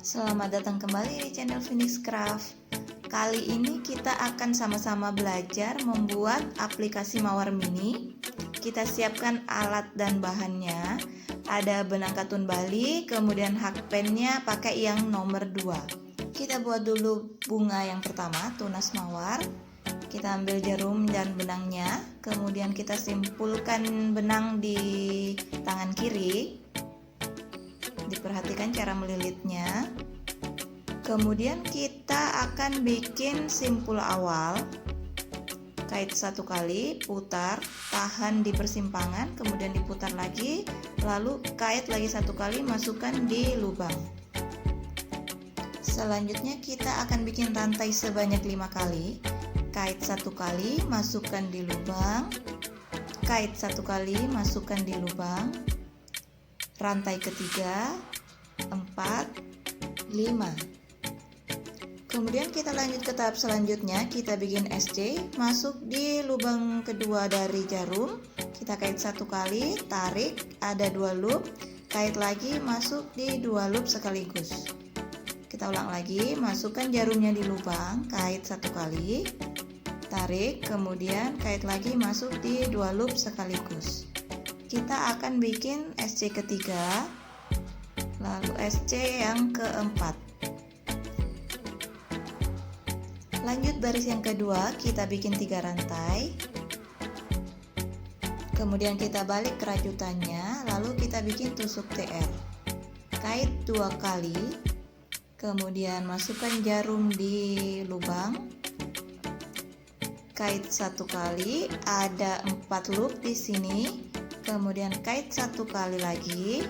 Selamat datang kembali di channel Phoenix Craft. Kali ini kita akan sama-sama belajar membuat aplikasi Mawar Mini. Kita siapkan alat dan bahannya. Ada benang katun Bali, kemudian hakpennya pakai yang nomor 2. Kita buat dulu bunga yang pertama, tunas mawar. Kita ambil jarum dan benangnya, kemudian kita simpulkan benang di tangan kiri. Diperhatikan cara melilitnya. Kemudian kita akan bikin simpul awal. Kait 1 kali, putar, tahan di persimpangan, kemudian diputar lagi, lalu kait lagi 1 kali, masukkan di lubang. Selanjutnya kita akan bikin rantai sebanyak 5 kali. Kait 1 kali, masukkan di lubang. Kait 1 kali, masukkan di lubang. Rantai ketiga, 4, 5. Kemudian kita lanjut ke tahap selanjutnya. Kita bikin SC, masuk di lubang kedua dari jarum. Kita kait 1 kali, tarik, ada 2 loop, kait lagi, masuk di 2 loop sekaligus. Kita ulang lagi, masukkan jarumnya di lubang, kait 1 kali, tarik, kemudian kait lagi, masuk di 2 loop sekaligus. Kita akan bikin SC ketiga, lalu SC yang keempat. Lanjut baris yang kedua, kita bikin 3 rantai. Kemudian kita balik kerajutannya, lalu kita bikin tusuk TR. Kait 2 kali, kemudian masukkan jarum di lubang. Kait 1 kali, ada 4 loop di sini. Kemudian kait 1 kali lagi,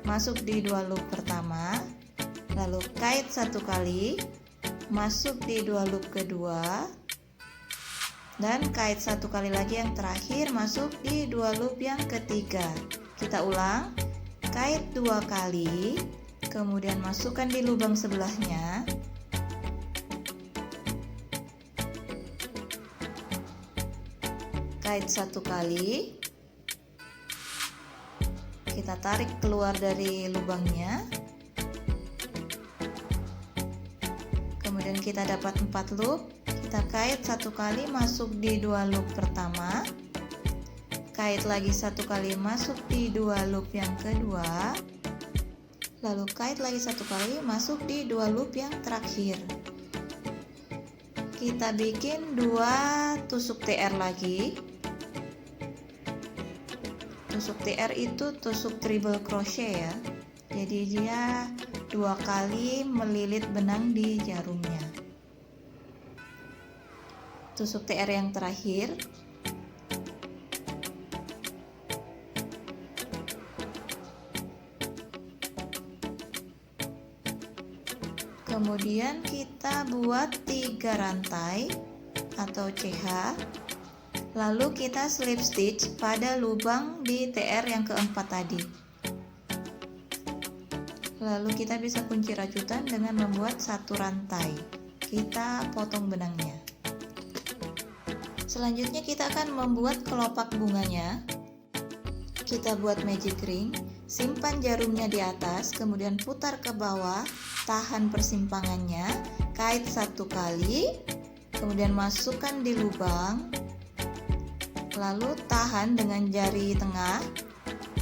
masuk di 2 loop pertama, lalu kait 1 kali, masuk di 2 loop kedua, dan kait 1 kali lagi yang terakhir, masuk di 2 loop yang ketiga. Kita ulang, kait 2 kali, kemudian masukkan di lubang sebelahnya, kait 1 kali, kita tarik keluar dari lubangnya, kemudian kita dapat 4 loop. Kita kait 1 kali, masuk di 2 loop pertama, kait lagi 1 kali, masuk di 2 loop yang kedua, lalu kait lagi 1 kali, masuk di 2 loop yang terakhir. Kita bikin 2 tusuk TR lagi. Tusuk TR itu tusuk triple crochet ya. Jadi dia 2 kali melilit benang di jarumnya. Tusuk TR yang terakhir. Kemudian kita buat 3 rantai atau CH. Lalu kita slip stitch pada lubang di TR yang keempat tadi. Lalu kita bisa kunci rajutan dengan membuat 1 rantai. Kita potong benangnya. Selanjutnya kita akan membuat kelopak bunganya. Kita buat magic ring, simpan jarumnya di atas, kemudian putar ke bawah, tahan persimpangannya, kait 1 kali, kemudian masukkan di lubang, lalu tahan dengan jari tengah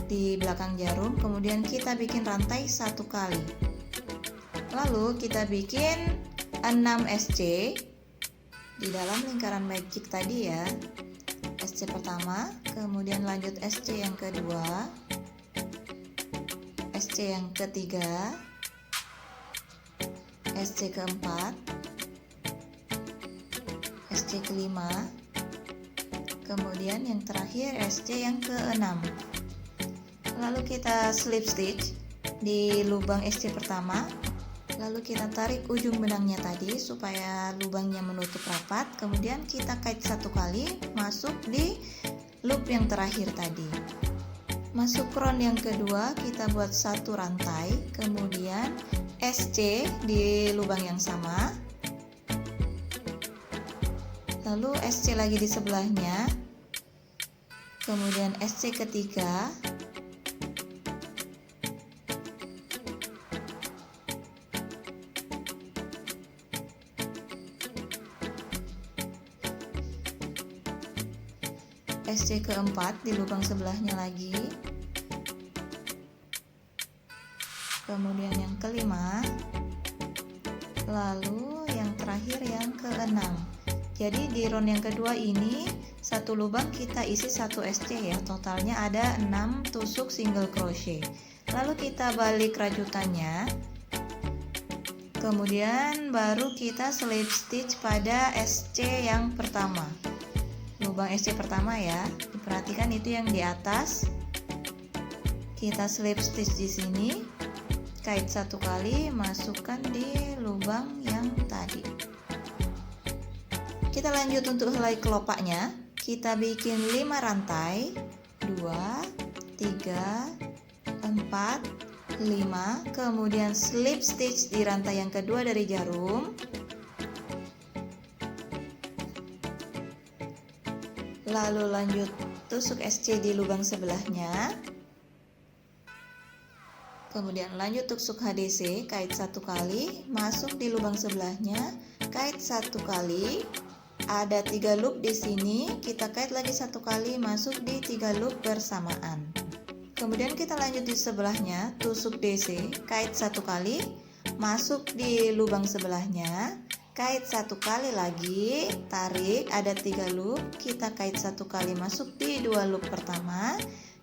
di belakang jarum, kemudian kita bikin rantai 1 kali. Lalu kita bikin 6 SC di dalam lingkaran magic tadi ya. SC pertama, kemudian lanjut SC yang kedua, SC yang ketiga, SC keempat, SC kelima, kemudian yang terakhir SC yang ke-6. Lalu kita slip stitch di lubang SC pertama, lalu kita tarik ujung benangnya tadi supaya lubangnya menutup rapat, kemudian kita kait 1 kali, masuk di loop yang terakhir tadi. Masuk round yang kedua, kita buat 1 rantai, kemudian SC di lubang yang sama, lalu SC lagi di sebelahnya, kemudian SC ketiga, SC keempat di lubang sebelahnya lagi, kemudian yang kelima, lalu yang terakhir yang keenam. Jadi di round yang kedua ini satu lubang kita isi 1 SC ya, totalnya ada 6 tusuk single crochet. Lalu kita balik rajutannya, kemudian baru kita slip stitch pada SC yang pertama, lubang SC pertama ya. Diperhatikan itu yang di atas, kita slip stitch di sini, kait 1 kali, masukkan di lubang yang tadi. Kita lanjut untuk helai kelopaknya, kita bikin 5 rantai, 2, 3, 4, 5, kemudian slip stitch di rantai yang kedua dari jarum, lalu lanjut tusuk SC di lubang sebelahnya, kemudian lanjut tusuk HDC, kait 1 kali, masuk di lubang sebelahnya, kait 1 kali, ada 3 loop di sini, kita kait lagi 1 kali, masuk di 3 loop bersamaan. Kemudian kita lanjut di sebelahnya, tusuk DC, kait 1 kali, masuk di lubang sebelahnya, kait 1 kali lagi, tarik, ada 3 loop, kita kait 1 kali, masuk di 2 loop pertama,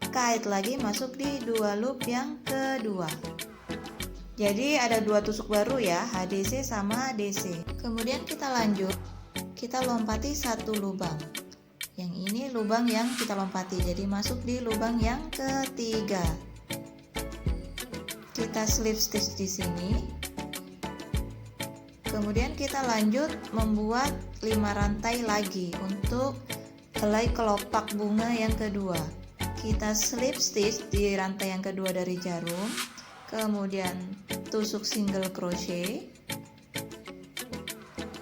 kait lagi, masuk di 2 loop yang kedua. Jadi ada 2 tusuk baru ya, HDC sama DC. Kemudian kita lanjut, kita lompati 1 lubang. Yang ini lubang yang kita lompati, jadi masuk di lubang yang ketiga. Kita slip stitch di sini. Kemudian kita lanjut membuat 5 rantai lagi untuk helai kelopak bunga yang kedua. Kita slip stitch di rantai yang kedua dari jarum, kemudian tusuk single crochet,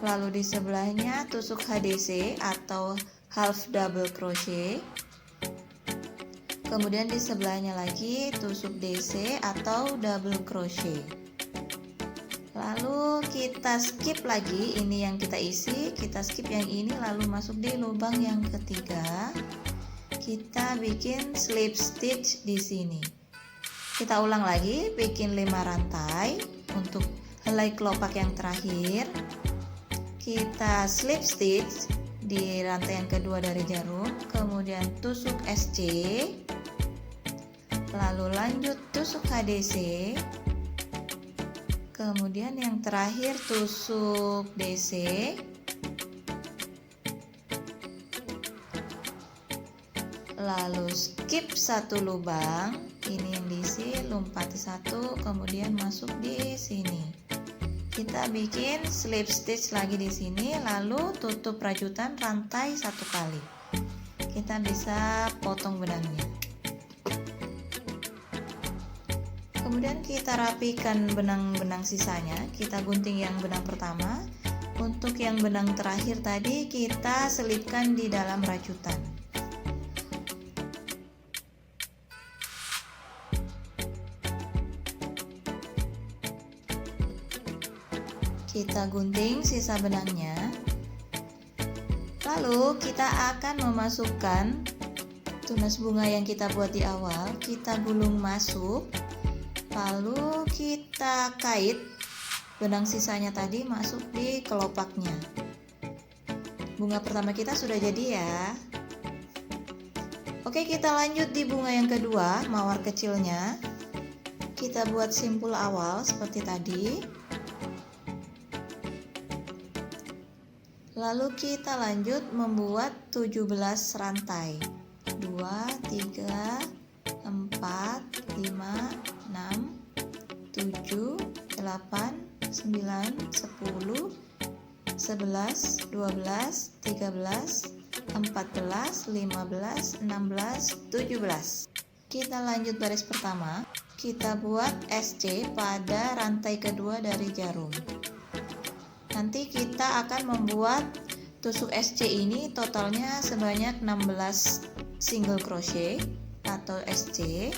lalu di sebelahnya tusuk HDC atau half double crochet, kemudian di sebelahnya lagi tusuk DC atau double crochet. Lalu kita skip lagi, ini yang kita isi, kita skip yang ini lalu masuk di lubang yang ketiga. Kita bikin slip stitch di sini. Kita ulang lagi, bikin 5 rantai untuk helai kelopak yang terakhir. Kita slip stitch di rantai yang kedua dari jarum, kemudian tusuk SC, lalu lanjut tusuk HDC, kemudian yang terakhir tusuk DC, lalu skip 1 lubang, ini yang diisi, lompati 1, kemudian masuk di sini. Kita bikin slip stitch lagi di sini, lalu tutup rajutan rantai 1 kali. Kita bisa potong benangnya. Kemudian kita rapikan benang-benang sisanya. Kita gunting yang benang pertama. Untuk yang benang terakhir tadi kita selipkan di dalam rajutan. Kita gunting sisa benangnya, lalu kita akan memasukkan tunas bunga yang kita buat di awal, kita gulung masuk, lalu kita kait benang sisanya tadi masuk di kelopaknya. Bunga pertama kita sudah jadi ya. Oke, kita lanjut di bunga yang kedua, mawar kecilnya. Kita buat simpul awal seperti tadi. Lalu kita lanjut membuat 17 rantai. 2, 3, 4, 5, 6, 7, 8, 9, 10, 11, 12, 13, 14, 15, 16, 17. Kita lanjut baris pertama. Kita buat SC pada rantai kedua dari jarum. Nanti kita akan membuat tusuk SC ini totalnya sebanyak 16 single crochet atau SC.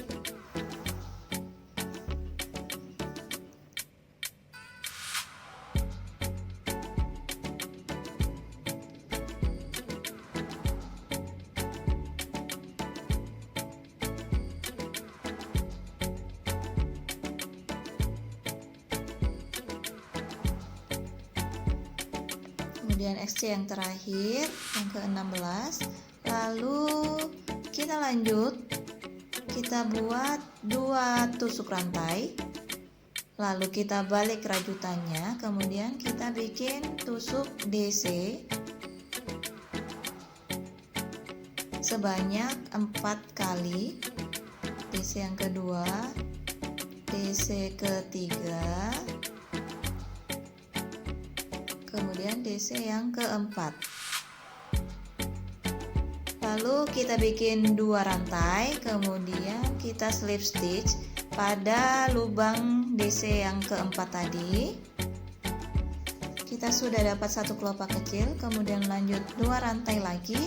kemudian XC yang terakhir, yang ke-16. Lalu kita lanjut, kita buat 2 tusuk rantai, lalu kita balik rajutannya, kemudian kita bikin tusuk DC sebanyak 4 kali, DC yang kedua, DC ketiga, kemudian DC yang keempat. Lalu kita bikin 2 rantai, kemudian kita slip stitch pada lubang DC yang keempat tadi. Kita sudah dapat 1 kelopak kecil, kemudian lanjut 2 rantai lagi,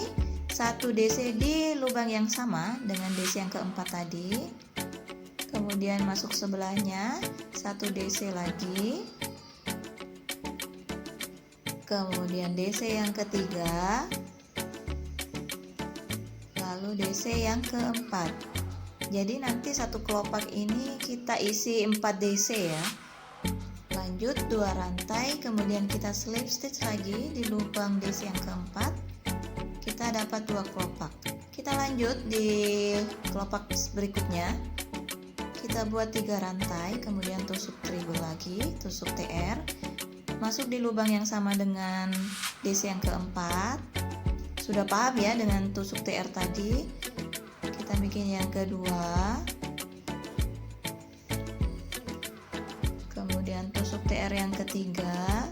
1 DC di lubang yang sama dengan DC yang keempat tadi, kemudian masuk sebelahnya 1 DC lagi, kemudian DC yang ketiga, lalu DC yang keempat. Jadi nanti 1 kelopak ini kita isi 4 DC ya. Lanjut 2 rantai, kemudian kita slip stitch lagi di lubang DC yang keempat, kita dapat 2 kelopak. Kita lanjut di kelopak berikutnya, kita buat 3 rantai, kemudian tusuk terigu lagi, tusuk TR, masuk di lubang yang sama dengan DC yang keempat. Sudah paham ya dengan tusuk TR tadi. Kita bikin yang kedua, kemudian tusuk TR yang ketiga,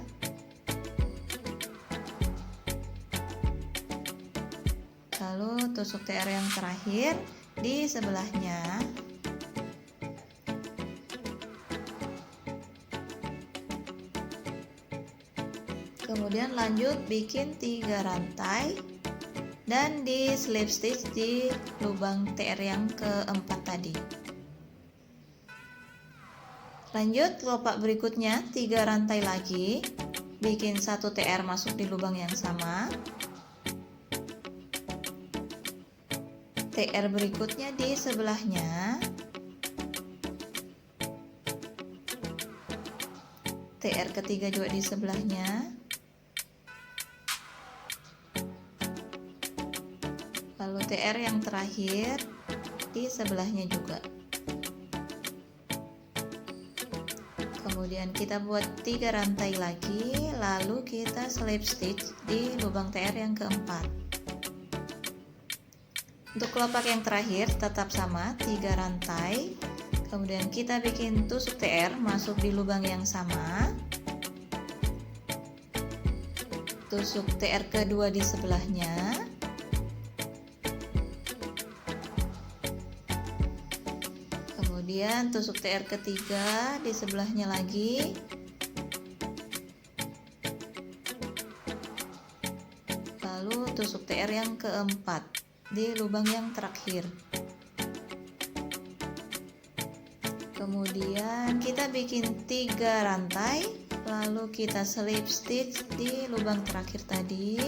lalu tusuk TR yang terakhir di sebelahnya. Kemudian lanjut bikin 3 rantai dan di slip stitch di lubang TR yang keempat tadi. Lanjut kelopak berikutnya, 3 rantai lagi, bikin 1 TR masuk di lubang yang sama. TR berikutnya di sebelahnya, TR ketiga juga di sebelahnya, lalu TR yang terakhir di sebelahnya juga. Kemudian kita buat 3 rantai lagi, lalu kita slip stitch di lubang TR yang keempat. Untuk kelopak yang terakhir tetap sama, 3 rantai, kemudian kita bikin tusuk TR masuk di lubang yang sama, tusuk TR kedua di sebelahnya, kemudian tusuk TR ketiga di sebelahnya lagi, lalu tusuk TR yang keempat di lubang yang terakhir. Kemudian kita bikin 3 rantai, lalu kita slip stitch di lubang terakhir tadi.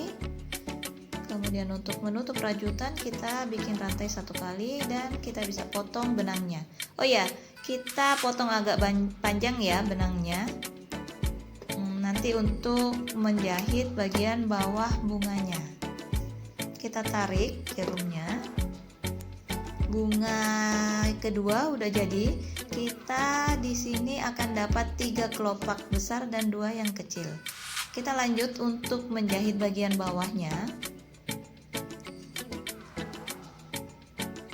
Kemudian untuk menutup rajutan kita bikin rantai 1 kali dan kita bisa potong benangnya. Oh ya, kita potong agak panjang ya benangnya. Nanti untuk menjahit bagian bawah bunganya. Kita tarik jarumnya. Bunga kedua udah jadi. Kita di sini akan dapat 3 kelopak besar dan 2 yang kecil. Kita lanjut untuk menjahit bagian bawahnya.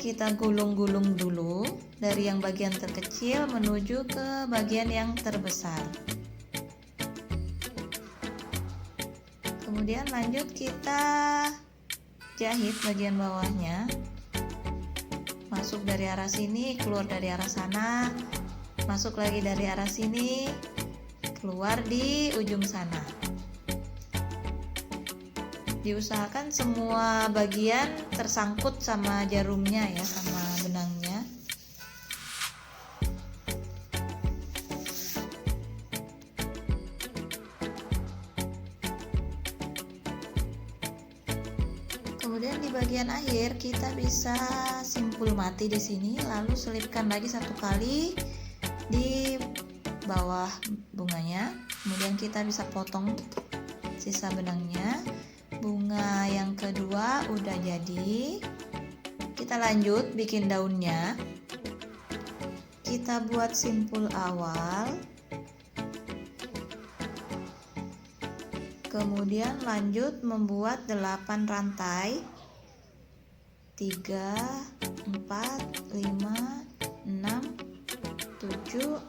Kita gulung-gulung dulu dari yang bagian terkecil menuju ke bagian yang terbesar. Kemudian lanjut kita jahit bagian bawahnya. Masuk dari arah sini, keluar dari arah sana, masuk lagi dari arah sini, keluar di ujung sana. Diusahakan semua bagian tersangkut sama jarumnya ya, sama benangnya. Kemudian di bagian akhir kita bisa simpul mati di sini, lalu selipkan lagi 1 kali di bawah bunganya. Kemudian kita bisa potong sisa benangnya. Bunga yang kedua udah jadi. Kita lanjut bikin daunnya. Kita buat simpul awal, kemudian lanjut membuat 8 rantai. 3, 4, 5, 6, 7,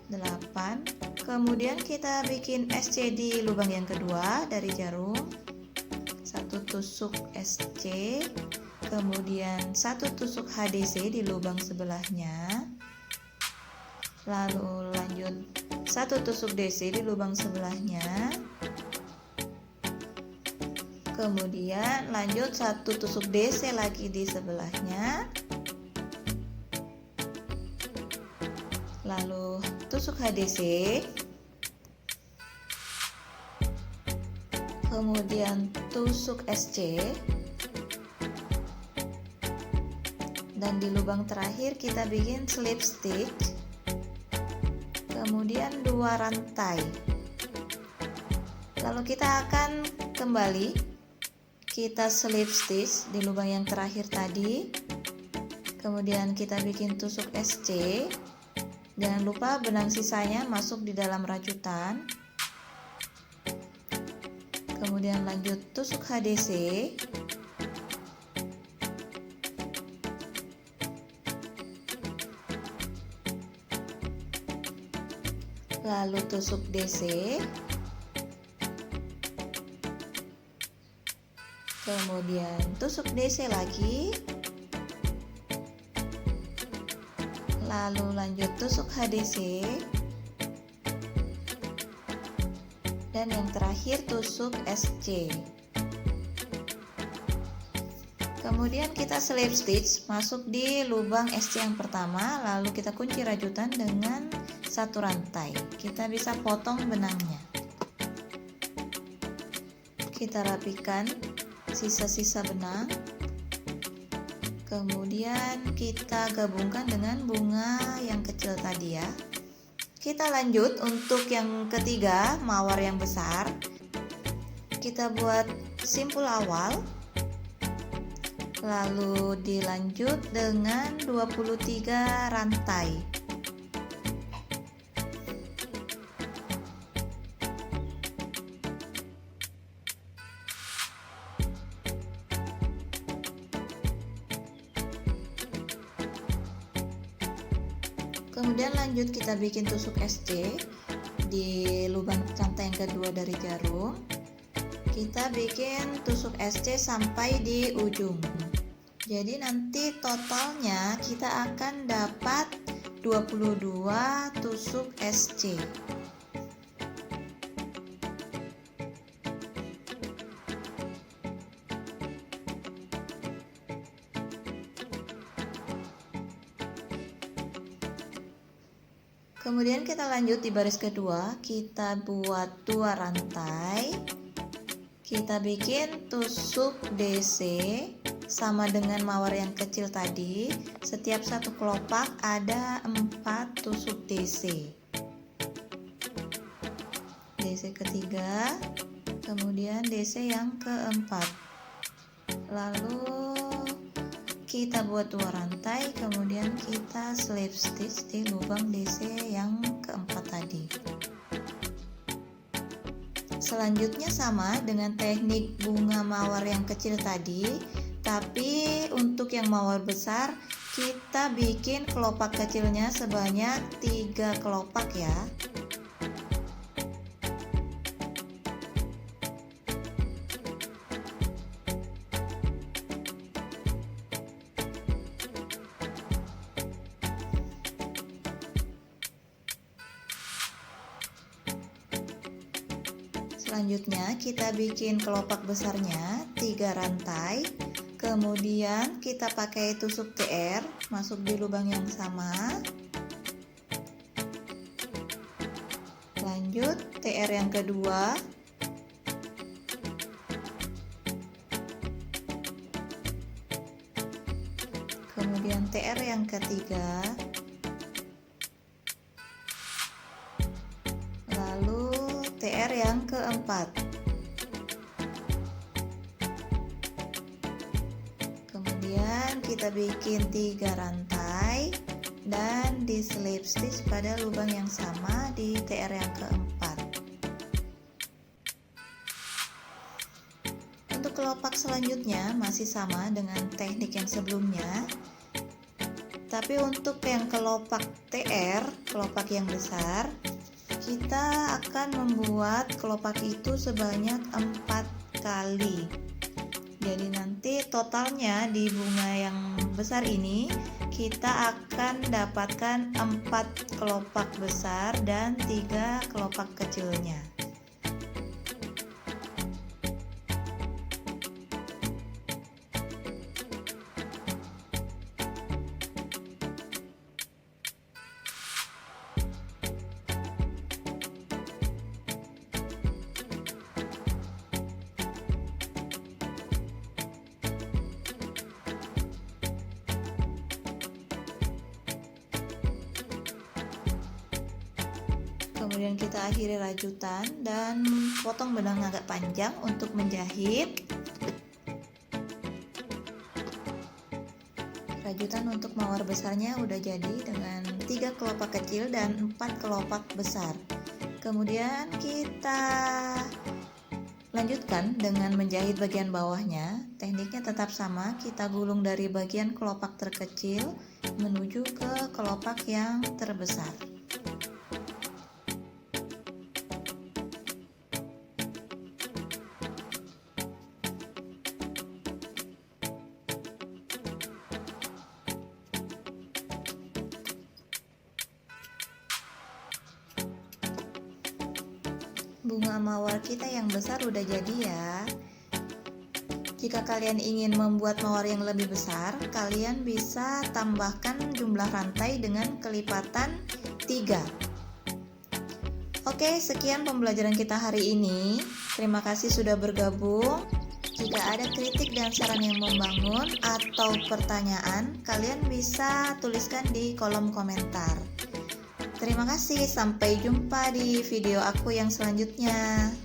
8. Kemudian kita bikin SC di lubang yang kedua dari jarum. 1 tusuk SC, kemudian 1 tusuk HDC di lubang sebelahnya. Lalu lanjut 1 tusuk DC di lubang sebelahnya. Kemudian lanjut 1 tusuk DC lagi di sebelahnya. Lalu tusuk HDC. Kemudian tusuk SC. Dan di lubang terakhir kita bikin slip stitch. Kemudian 2 rantai. Lalu kita akan kembali, kita slip stitch di lubang yang terakhir tadi. Kemudian kita bikin tusuk SC. Jangan lupa benang sisanya masuk di dalam rajutan. Kemudian lanjut tusuk HDC. Lalu tusuk DC, kemudian tusuk DC lagi, lalu lanjut tusuk HDC, dan yang terakhir tusuk SC. Kemudian kita slip stitch masuk di lubang SC yang pertama, lalu kita kunci rajutan dengan 1 rantai. Kita bisa potong benangnya. Kita rapikan sisa-sisa benang. Kemudian kita gabungkan dengan bunga yang kecil tadi ya. Kita lanjut untuk yang ketiga, mawar yang besar. Kita buat simpul awal. Lalu dilanjut dengan 23 rantai. Kemudian lanjut kita bikin tusuk SC di lubang rantai yang kedua dari jarum. Kita bikin tusuk SC sampai di ujung. Jadi nanti totalnya kita akan dapat 22 tusuk SC. Kemudian kita lanjut di baris kedua, kita buat 2 rantai. Kita bikin tusuk DC sama dengan mawar yang kecil tadi. Setiap satu kelopak ada 4 tusuk DC. DC ketiga, kemudian DC yang keempat. Lalu kita buat 2 rantai, kemudian kita slip stitch di lubang DC yang keempat tadi. Selanjutnya sama dengan teknik bunga mawar yang kecil tadi, tapi untuk yang mawar besar kita bikin kelopak kecilnya sebanyak 3 kelopak ya. Selanjutnya kita bikin kelopak besarnya 3 rantai. Kemudian kita pakai tusuk TR masuk di lubang yang sama. Lanjut TR yang kedua. Kemudian TR yang ketiga. Lalu TR yang keempat. kita bikin 3 rantai dan di slip stitch pada lubang yang sama di TR yang keempat. Untuk kelopak selanjutnya masih sama dengan teknik yang sebelumnya, tapi untuk yang kelopak TR, kelopak yang besar, kita akan membuat kelopak itu sebanyak 4 kali. Jadi nanti totalnya di bunga yang besar ini kita akan dapatkan 4 kelopak besar dan 3 kelopak kecilnya. Kemudian kita akhiri rajutan dan potong benang agak panjang untuk menjahit. Rajutan untuk mawar besarnya udah jadi dengan 3 kelopak kecil dan 4 kelopak besar. Kemudian kita lanjutkan dengan menjahit bagian bawahnya. Tekniknya tetap sama, kita gulung dari bagian kelopak terkecil menuju ke kelopak yang terbesar. Bunga mawar kita yang besar udah jadi ya. Jika kalian ingin membuat mawar yang lebih besar, kalian bisa tambahkan jumlah rantai dengan kelipatan 3. Oke, sekian pembelajaran kita hari ini. Terima kasih sudah bergabung. Jika ada kritik dan saran yang membangun atau pertanyaan, kalian bisa tuliskan di kolom komentar. Terima kasih, sampai jumpa di video aku yang selanjutnya.